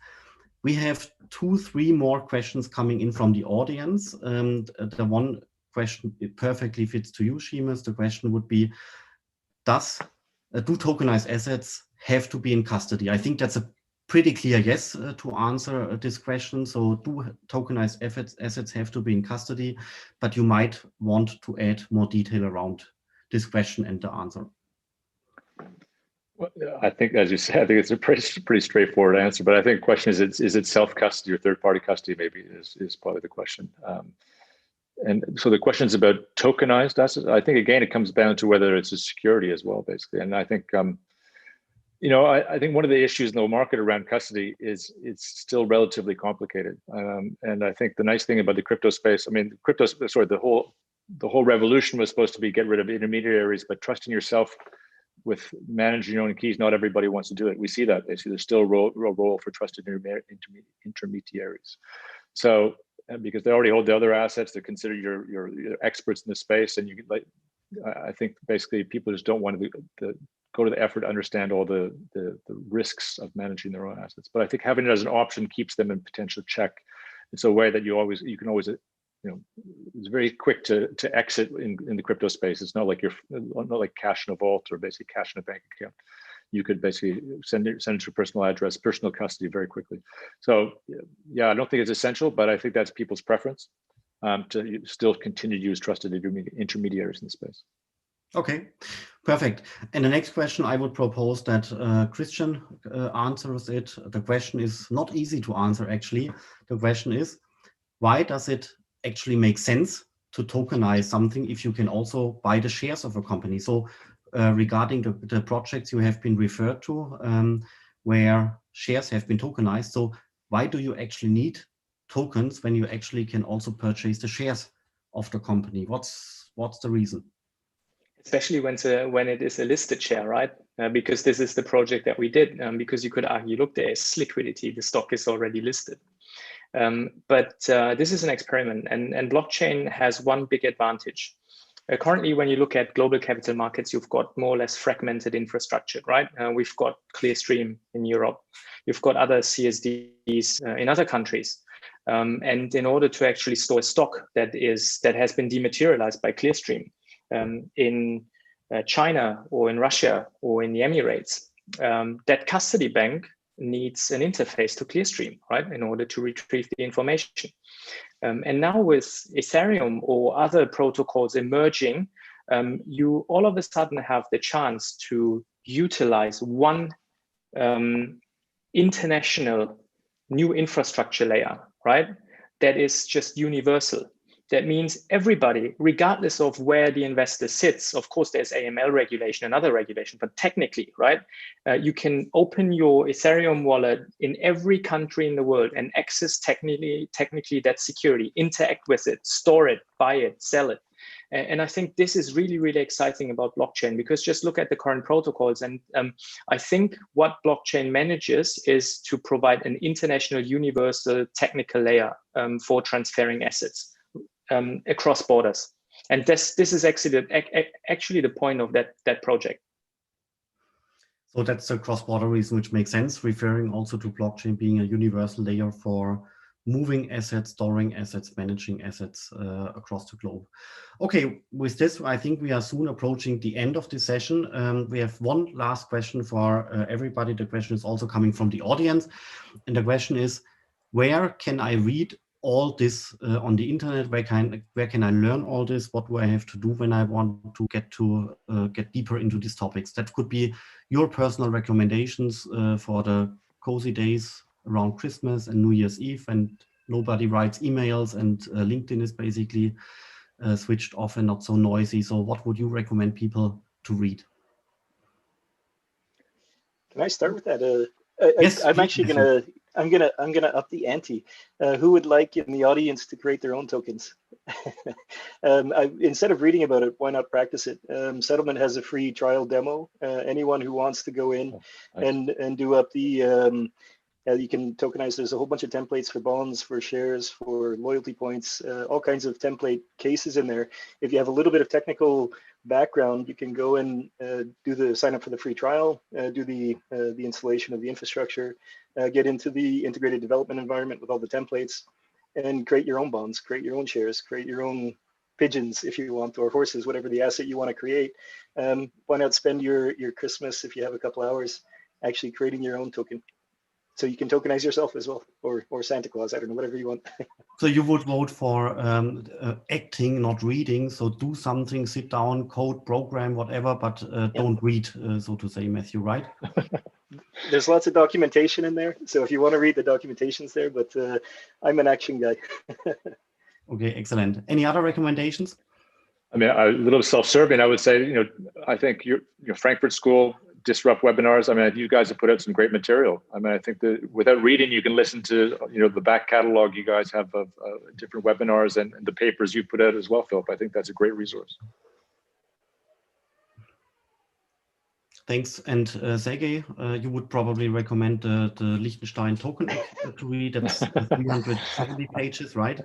Speaker 2: We have 2-3 more questions coming in from the audience. The one question, it perfectly fits to you, Seamus. The question would be, do tokenized assets have to be in custody? I think that's a pretty clear yes to answer this question. So do tokenized assets have to be in custody? But you might want to add more detail around this question and the answer.
Speaker 3: Well, I think, as you said, I think it's a pretty straightforward answer. But I think the question is it self-custody or third-party custody? Maybe is probably the question. And so the question is about tokenized assets. I think again it comes down to whether it's a security as well, basically. And I think I think one of the issues in the market around custody is it's still relatively complicated. And I think the nice thing about the crypto space, I mean, the whole revolution was supposed to be get rid of intermediaries, but trusting yourself with managing your own keys, not everybody wants to do it. We see that basically there's still a role for trusted intermediaries. So because they already hold the other assets, they're considered your experts in the space, and I think basically people just don't want to go to the effort to understand all the risks of managing their own assets. But I think having it as an option keeps them in potential check. It's a way that you can always it's very quick to exit in the crypto space. It's not like cash in a vault or basically cash in a bank account. You could basically send it to a personal address, personal custody very quickly. So yeah, I don't think it's essential, but I think that's people's preference to still continue to use trusted intermediaries in the space.
Speaker 2: Okay, perfect. And the next question, I would propose that Christian answers it. The question is not easy to answer, actually. The question is, why does it actually make sense to tokenize something if you can also buy the shares of a company? So regarding the projects you have been referred to, where shares have been tokenized, so why do you actually need tokens when you actually can also purchase the shares of the company? What's the reason?
Speaker 6: Especially when it is a listed share, right? Because this is the project that we did. Because you could argue, look, there is liquidity, the stock is already listed. But this is an experiment, and blockchain has one big advantage. Currently, when you look at global capital markets, you've got more or less fragmented infrastructure, right? We've got Clearstream in Europe. You've got other CSDs in other countries. And in order to actually store stock that has been dematerialized by Clearstream in China or in Russia or in the Emirates, that custody bank needs an interface to Clearstream, right, in order to retrieve the information. And now with Ethereum or other protocols emerging, you all of a sudden have the chance to utilize one international new infrastructure layer, right, that is just universal. That means everybody, regardless of where the investor sits, of course, there's AML regulation and other regulation, but technically, right, you can open your Ethereum wallet in every country in the world and access technically that security, interact with it, store it, buy it, sell it. And I think this is really, really exciting about blockchain, because just look at the current protocols. And I think what blockchain manages is to provide an international universal technical layer for transferring assets across borders. And this is actually the point of that project.
Speaker 2: So that's a cross-border reason, which makes sense, referring also to blockchain being a universal layer for moving assets, storing assets, managing assets across the globe. Okay, with this, I think we are soon approaching the end of this session. We have one last question for everybody. The question is also coming from the audience. And the question is, where can I read all this on the internet? Where can I learn all this? What do I have to do when I want to get deeper into these topics? That could be your personal recommendations for the cozy days around Christmas and New Year's Eve, and nobody writes emails, and LinkedIn is basically switched off and not so noisy. So what would you recommend people to read?
Speaker 4: Can I start with that?
Speaker 2: Yes,
Speaker 4: I'm actually I'm gonna up the ante. Who would like in the audience to create their own tokens? Instead of reading about it, why not practice it? Settlement has a free trial demo. Anyone who wants to go in and do up the you can tokenize. There's a whole bunch of templates for bonds, for shares, for loyalty points, all kinds of template cases in there. If you have a little bit of technical background, you can go and sign up for the free trial, do the installation of the infrastructure, get into the integrated development environment with all the templates, and create your own bonds, create your own shares, create your own pigeons if you want, or horses, whatever the asset you want to create. Why not spend your Christmas, if you have a couple hours, actually creating your own token? So you can tokenize yourself as well, or Santa Claus, I don't know, whatever you want.
Speaker 2: So you would vote for acting, not reading. So do something, sit down, code, program, whatever, but don't read, so to say, Matthew, right?
Speaker 4: There's lots of documentation in there. So if you want to read, the documentation's there, but I'm an action guy.
Speaker 2: Okay, excellent. Any other recommendations?
Speaker 3: I mean, a little self-serving, I would say, I think your Frankfurt School, Disrupt webinars. I mean, you guys have put out some great material. I mean, I think that without reading, you can listen to, the back catalog you guys have of different webinars and the papers you put out as well, Philipp. I think that's a great resource.
Speaker 2: Thanks. And Sergey, you would probably recommend the Liechtenstein token to read. That's 370 pages, right?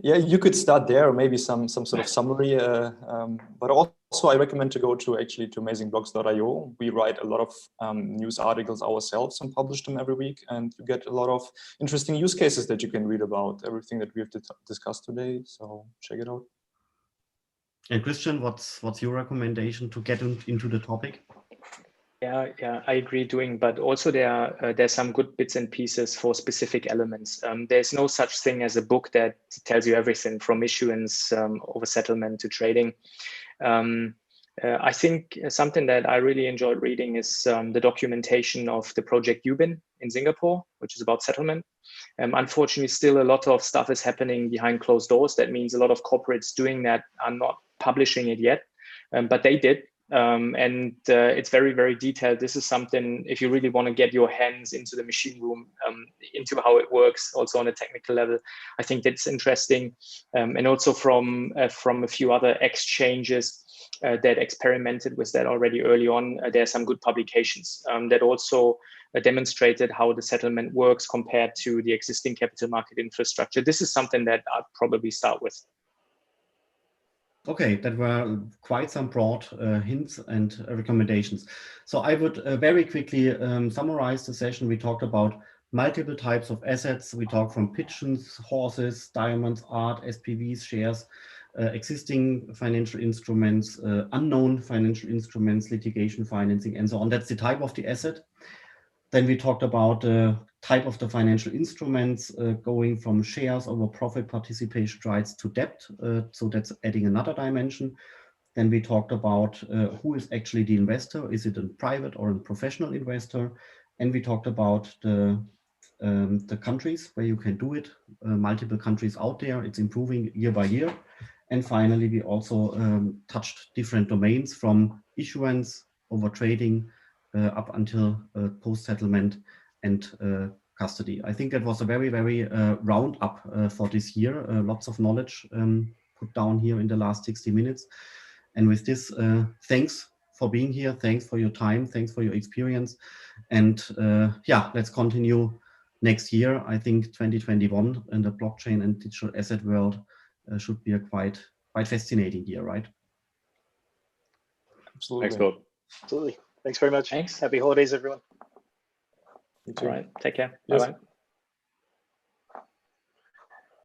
Speaker 5: Yeah, you could start there, or maybe some sort of summary. But also, I recommend to go to amazingblogs.io. We write a lot of news articles ourselves and publish them every week, and you get a lot of interesting use cases that you can read about everything that we have discussed today. So check it out.
Speaker 2: And Christian, what's your recommendation to get into the topic?
Speaker 6: Yeah, I agree but also there's some good bits and pieces for specific elements. There's no such thing as a book that tells you everything from issuance over settlement to trading. I think something that I really enjoyed reading is the documentation of the project Yubin in Singapore, which is about settlement. Unfortunately, still a lot of stuff is happening behind closed doors. That means a lot of corporates doing that are not publishing it yet, but they did. And it's very, very detailed. This is something, if you really want to get your hands into the machine room, into how it works, also on a technical level, I think that's interesting. And also from a few other exchanges that experimented with that already early on, there are some good publications that also demonstrated how the settlement works compared to the existing capital market infrastructure. This is something that I'd probably start with.
Speaker 2: Okay, that were quite some broad hints and recommendations. So I would very quickly summarize the session. We talked about multiple types of assets. We talked from pigeons, horses, diamonds, art, SPVs, shares, existing financial instruments, unknown financial instruments, litigation financing, and so on. That's the type of the asset. Then we talked about the type of the financial instruments, going from shares over profit participation rights to debt. So that's adding another dimension. Then we talked about who is actually the investor. Is it a private or a professional investor? And we talked about the countries where you can do it, multiple countries out there. It's improving year by year. And finally, we also touched different domains from issuance over trading up until post-settlement and custody. I think that was a very, very roundup for this year. Lots of knowledge put down here in the last 60 minutes. And with this, thanks for being here. Thanks for your time. Thanks for your experience. And yeah, let's continue next year. I think 2021 in the blockchain and digital asset world should be a quite fascinating year, right?
Speaker 5: Absolutely.
Speaker 3: Thanks, Philipp.
Speaker 4: Absolutely. Thanks very much.
Speaker 6: Thanks.
Speaker 4: Happy holidays, everyone.
Speaker 6: All right. Take care.
Speaker 5: Yes.
Speaker 6: Bye-bye.